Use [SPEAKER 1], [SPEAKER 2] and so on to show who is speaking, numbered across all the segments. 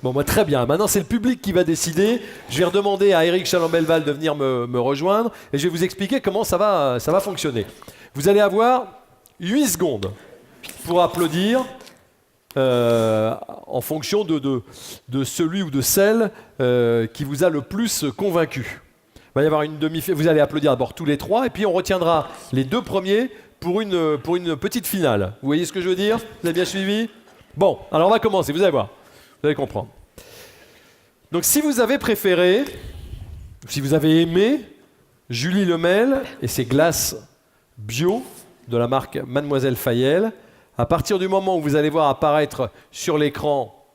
[SPEAKER 1] Bon, moi, très bien. Maintenant, c'est le public qui va décider. Je vais redemander à Éric Chalambelval de venir me rejoindre et je vais vous expliquer comment ça va fonctionner. Vous allez avoir 8 secondes pour applaudir en fonction de celui ou de celle qui vous a le plus convaincu. Il va y avoir une demi-finale. Vous allez applaudir d'abord tous les trois et puis on retiendra les 2 premiers pour une petite finale. Vous voyez ce que je veux dire? Vous avez bien suivi? Bon, alors on va commencer, vous allez voir. Vous allez comprendre. Donc si vous avez préféré, si vous avez aimé Julie Lemel et ses glaces bio de la marque Mademoiselle Fayel, à partir du moment où vous allez voir apparaître sur l'écran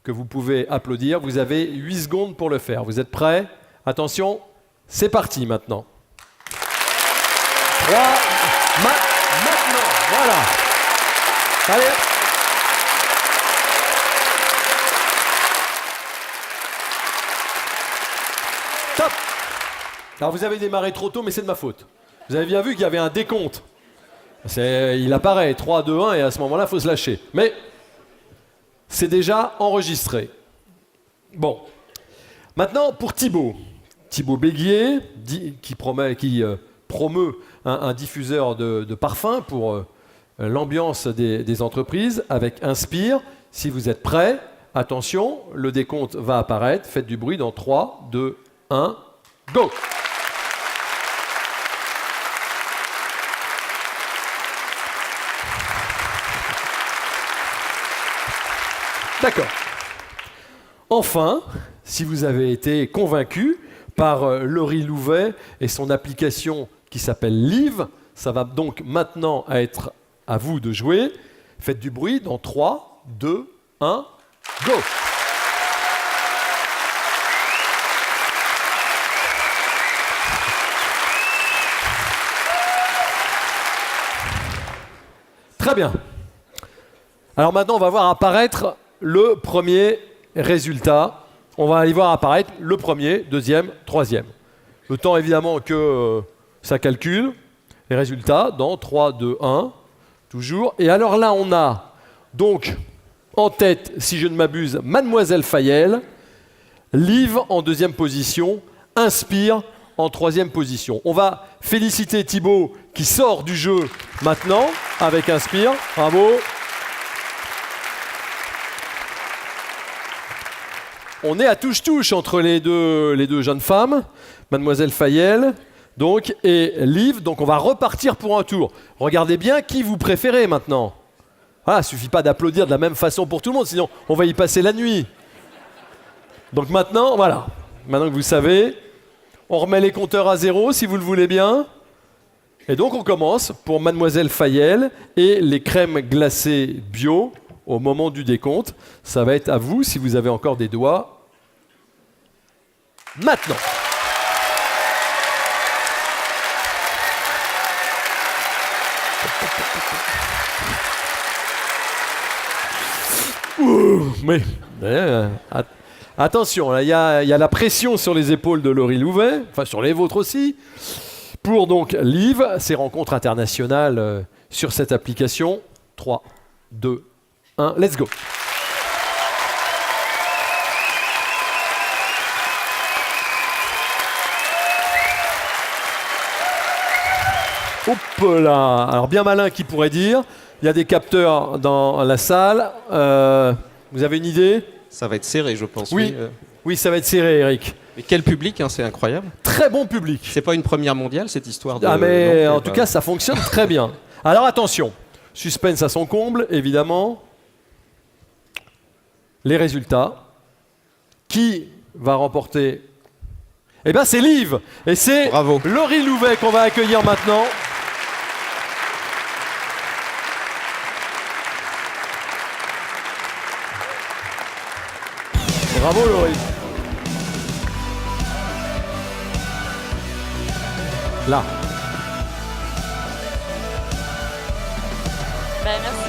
[SPEAKER 1] que vous pouvez applaudir, vous avez 8 secondes pour le faire. Vous êtes prêts? Attention, c'est parti maintenant. 3, maintenant, voilà. Allez. Top. Alors vous avez démarré trop tôt, mais c'est de ma faute. Vous avez bien vu qu'il y avait un décompte. Il apparaît 3, 2, 1 et à ce moment-là, il faut se lâcher. Mais c'est déjà enregistré. Bon. Maintenant, pour Thibaut Béguier, qui promeut un diffuseur de parfums pour l'ambiance des entreprises avec Inspire. Si vous êtes prêts, attention, le décompte va apparaître. Faites du bruit dans 3, 2, 1, go! D'accord. Enfin, si vous avez été convaincu par Laurie Louvet et son application qui s'appelle Live, ça va donc maintenant être à vous de jouer. Faites du bruit dans 3, 2, 1, go! Très bien. Alors maintenant, on va voir apparaître le premier résultat. On va aller voir apparaître le premier, deuxième, troisième. Le temps évidemment que ça calcule. Les résultats dans 3, 2, 1, toujours. Et alors là, on a donc en tête, si je ne m'abuse, Mademoiselle Fayel, Liv en deuxième position, Inspire en troisième position. On va féliciter Thibaut qui sort du jeu maintenant avec Inspire. Bravo. On est à touche-touche entre les deux jeunes femmes, Mademoiselle Fayel donc, et Liv. Donc on va repartir pour un tour. Regardez bien qui vous préférez maintenant. Voilà, il ne suffit pas d'applaudir de la même façon pour tout le monde, sinon on va y passer la nuit. Donc maintenant, voilà. Maintenant que vous savez, on remet les compteurs à 0 si vous le voulez bien. Et donc on commence pour Mademoiselle Fayel et les crèmes glacées bio au moment du décompte. Ça va être à vous si vous avez encore des doigts. Maintenant. Mais attention, là, il y a la pression sur les épaules de Laurie Louvet, enfin sur les vôtres aussi, pour donc Liv, ces rencontres internationales sur cette application. 3, 2, 1, let's go. Hop là. Alors bien malin qui pourrait dire, il y a des capteurs dans la salle. Vous avez une idée?
[SPEAKER 2] Ça va être serré, je pense.
[SPEAKER 1] Oui, oui, ça va être serré, Eric.
[SPEAKER 2] Mais quel public, hein, c'est incroyable.
[SPEAKER 1] Très bon public.
[SPEAKER 2] C'est pas une première mondiale, cette histoire de...
[SPEAKER 1] Ah mais
[SPEAKER 2] non,
[SPEAKER 1] en tout cas, ça fonctionne très bien. Alors attention, suspense à son comble, évidemment. Les résultats. Qui va remporter? Eh bien, c'est Liv. Et c'est Laurie Louvet qu'on va accueillir maintenant. Bravo Laurie. Là.
[SPEAKER 3] Ben, merci.